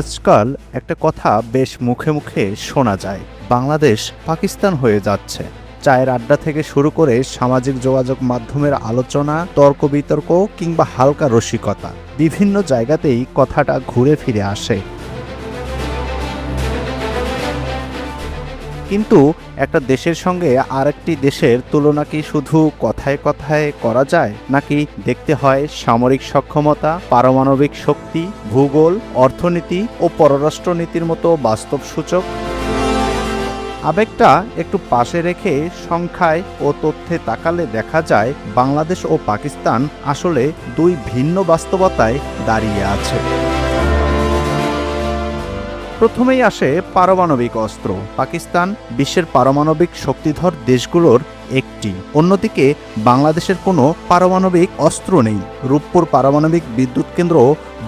আজকাল একটা কথা বেশ মুখে মুখে শোনা যায়, বাংলাদেশ পাকিস্তান হয়ে যাচ্ছে। চায়ের আড্ডা থেকে শুরু করে সামাজিক যোগাযোগ মাধ্যমের আলোচনা, তর্ক বিতর্ক কিংবা হালকা রসিকতা, বিভিন্ন জায়গাতেই কথাটা ঘুরে ফিরে আসে। কিন্তু একটা দেশের সঙ্গে আরেকটি দেশের তুলনা কি শুধু কথায় কথায় করা যায়, নাকি দেখতে হয় সামরিক সক্ষমতা, পারমাণবিক শক্তি, ভূগোল, অর্থনীতি ও পররাষ্ট্রনীতির মতো বাস্তব সূচক? আবেগটা একটু পাশে রেখে সংখ্যায় ও তথ্যে তাকালে দেখা যায় বাংলাদেশ ও পাকিস্তান আসলে দুই ভিন্ন বাস্তবতায় দাঁড়িয়ে আছে। প্রথমেই আসে পারমাণবিক অস্ত্র। পাকিস্তান বিশ্বের পারমাণবিক শক্তিধর দেশগুলোর একটি। অন্যদিকে বাংলাদেশের কোনো পারমাণবিক অস্ত্র নেই। রূপপুর পারমাণবিক বিদ্যুৎ কেন্দ্র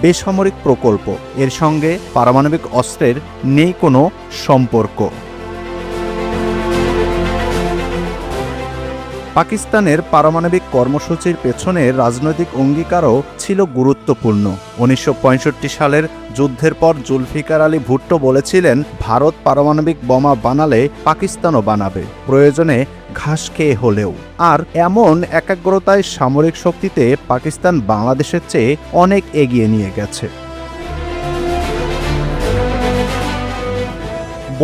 বেসামরিক প্রকল্প, এর সঙ্গে পারমাণবিক অস্ত্রের নেই কোনো সম্পর্ক। পাকিস্তানের পারমাণবিক কর্মসূচির পেছনে রাজনৈতিক অঙ্গীকারও ছিল গুরুত্বপূর্ণ। 1965 সালের যুদ্ধের পর জুলফিকার আলী ভুট্টো বলেছিলেন, ভারত পারমাণবিক বোমা বানালে পাকিস্তানও বানাবে, প্রয়োজনে ঘাস খেয়ে হলেও। আর এমন একাগ্রতায় সামরিক শক্তিতে পাকিস্তান বাংলাদেশের চেয়ে অনেক এগিয়ে নিয়ে গেছে।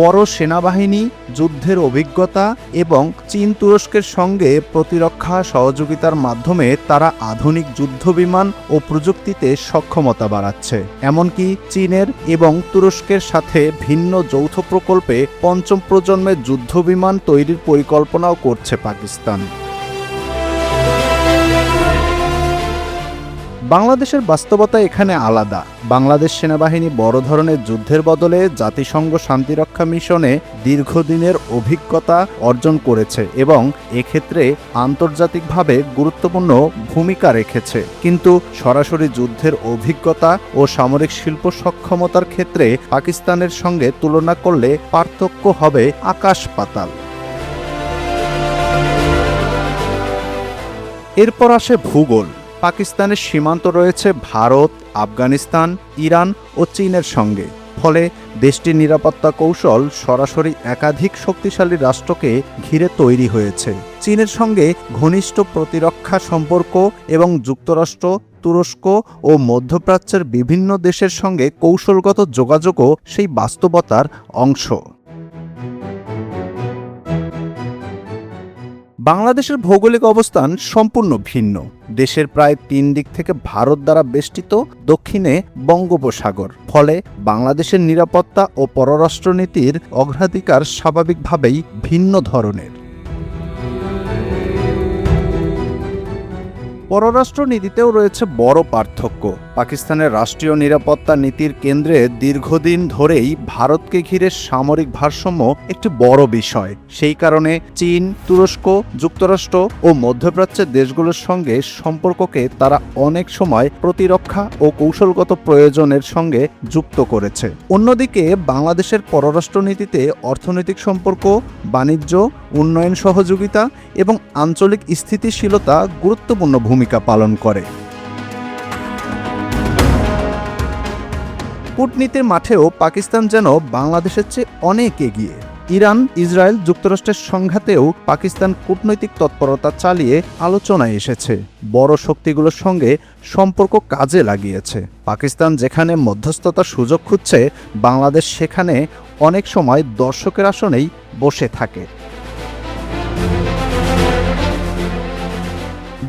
বড় সেনাবাহিনী, যুদ্ধের অভিজ্ঞতা এবং চীন তুরস্কের সঙ্গে প্রতিরক্ষা সহযোগিতার মাধ্যমে তারা আধুনিক যুদ্ধবিমান ও প্রযুক্তিতে সক্ষমতা বাড়াচ্ছে। এমনকি চীনের এবং তুরস্কের সাথে ভিন্ন যৌথ প্রকল্পে পঞ্চম প্রজন্মের যুদ্ধবিমান তৈরির পরিকল্পনাও করছে পাকিস্তান। বাংলাদেশের বাস্তবতা এখানে আলাদা। বাংলাদেশ সেনাবাহিনী বড় ধরনের যুদ্ধের বদলে জাতিসংঘ শান্তিরক্ষা মিশনে দীর্ঘদিনের অভিজ্ঞতা অর্জন করেছে এবং এক্ষেত্রে আন্তর্জাতিকভাবে গুরুত্বপূর্ণ ভূমিকা রেখেছে। কিন্তু সরাসরি যুদ্ধের অভিজ্ঞতা ও সামরিক শিল্প সক্ষমতার ক্ষেত্রে পাকিস্তানের সঙ্গে তুলনা করলে পার্থক্য হবে আকাশ পাতাল। এরপর আসে ভূগোল। পাকিস্তানের সীমান্ত রয়েছে ভারত, আফগানিস্তান, ইরান ও চীনের সঙ্গে। ফলে দেশটির নিরাপত্তা কৌশল সরাসরি একাধিক শক্তিশালী রাষ্ট্রকে ঘিরে তৈরি হয়েছে। চীনের সঙ্গে ঘনিষ্ঠ প্রতিরক্ষা সম্পর্ক এবং যুক্তরাষ্ট্র, তুরস্ক ও মধ্যপ্রাচ্যের বিভিন্ন দেশের সঙ্গে কৌশলগত যোগাযোগও সেই বাস্তবতার অংশ। বাংলাদেশের ভৌগোলিক অবস্থান সম্পূর্ণ ভিন্ন। দেশের প্রায় 3 দিক থেকে ভারত দ্বারা বেষ্টিত, দক্ষিণে বঙ্গোপসাগর। ফলে বাংলাদেশের নিরাপত্তা ও পররাষ্ট্রনীতির অগ্রাধিকার স্বাভাবিকভাবেই ভিন্ন ধরনের। পররাষ্ট্রনীতিতেও রয়েছে বড় পার্থক্য। পাকিস্তানের রাষ্ট্রীয় নিরাপত্তা নীতির কেন্দ্রে দীর্ঘদিন ধরেই ভারতকে ঘিরে সামরিক ভারসাম্য একটি বড় বিষয়। সেই কারণে চীন, তুরস্ক, যুক্তরাষ্ট্র ও মধ্যপ্রাচ্যের দেশগুলোর সঙ্গে সম্পর্ককে তারা অনেক সময় প্রতিরক্ষা ও কৌশলগত প্রয়োজনের সঙ্গে যুক্ত করেছে। অন্যদিকে বাংলাদেশের পররাষ্ট্রনীতিতে অর্থনৈতিক সম্পর্ক, বাণিজ্য, উন্নয়ন সহযোগিতা এবং আঞ্চলিক স্থিতিশীলতা গুরুত্বপূর্ণ ভূমিকা পালন করে। কূটনীতির মাঠেও পাকিস্তান যেন বাংলাদেশের চেয়ে অনেক এগিয়ে। ইরান, ইসরায়েল, যুক্তরাষ্ট্রের সংঘাতেও পাকিস্তান কূটনৈতিক তৎপরতা চালিয়ে আলোচনায় এসেছে। বড় শক্তিগুলোর সঙ্গে সম্পর্ক কাজে লাগিয়েছে। পাকিস্তান যেখানে মধ্যস্থতার সুযোগ খুঁজছে, বাংলাদেশ সেখানে অনেক সময় দর্শকের আসনেই বসে থাকে।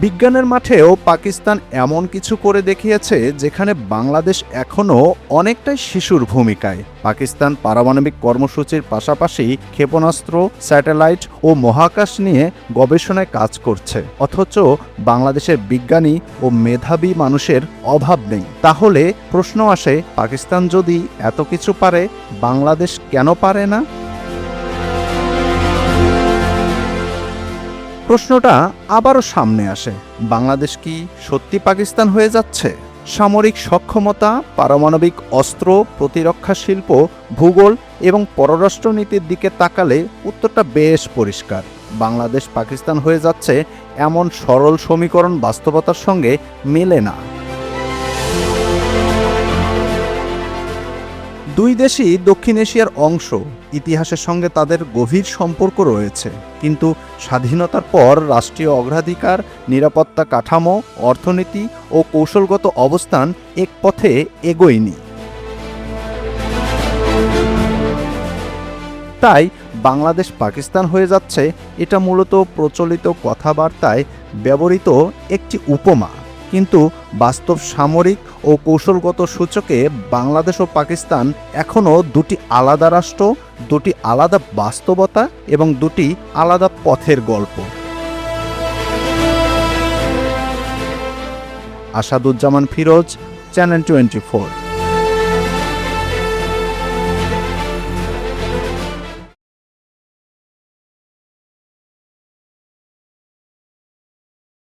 বিজ্ঞানের মাঠেও পাকিস্তান এমন কিছু করে দেখিয়েছে যেখানে বাংলাদেশ এখনও অনেকটাই শিশুর ভূমিকায়। পাকিস্তান পারমাণবিক কর্মসূচির পাশাপাশি ক্ষেপণাস্ত্র, স্যাটেলাইট ও মহাকাশ নিয়ে গবেষণায় কাজ করছে। অথচ বাংলাদেশের বিজ্ঞানী ও মেধাবী মানুষের অভাব নেই। তাহলে প্রশ্ন আসে, পাকিস্তান যদি এত কিছু পারে, বাংলাদেশ কেন পারে না? প্রশ্নটা আবারও সামনে আসে, বাংলাদেশ কি সত্যি পাকিস্তান হয়ে যাচ্ছে? সামরিক সক্ষমতা, পারমাণবিক অস্ত্র, প্রতিরক্ষা শিল্প, ভূগোল এবং পররাষ্ট্রনীতির দিকে তাকালে উত্তরটা বেশ পরিষ্কার। বাংলাদেশ পাকিস্তান হয়ে যাচ্ছে এমন সরল সমীকরণ বাস্তবতার সঙ্গে মেলে না। দুই দেশই দক্ষিণ এশিয়ার অংশ, ইতিহাসের সঙ্গে তাদের গভীর সম্পর্ক রয়েছে, কিন্তু স্বাধীনতার পর রাষ্ট্রীয় অগ্রাধিকার, নিরাপত্তা কাঠামো, অর্থনীতি ও কৌশলগত অবস্থান এক পথে এগোয়নি। তাই বাংলাদেশ পাকিস্তান হয়ে যাচ্ছে এটা মূলত প্রচলিত কথাবার্তায় ব্যবহৃত একটি উপমা, কিন্তু বাস্তব সামরিক ও কৌশলগত সূচকে বাংলাদেশ ও পাকিস্তান এখনও দুটি আলাদা রাষ্ট্র, দুটি আলাদা বাস্তবতা এবং দুটি আলাদা পথের গল্প। আসাদুজ্জামান ফিরোজ, চ্যানেল 24।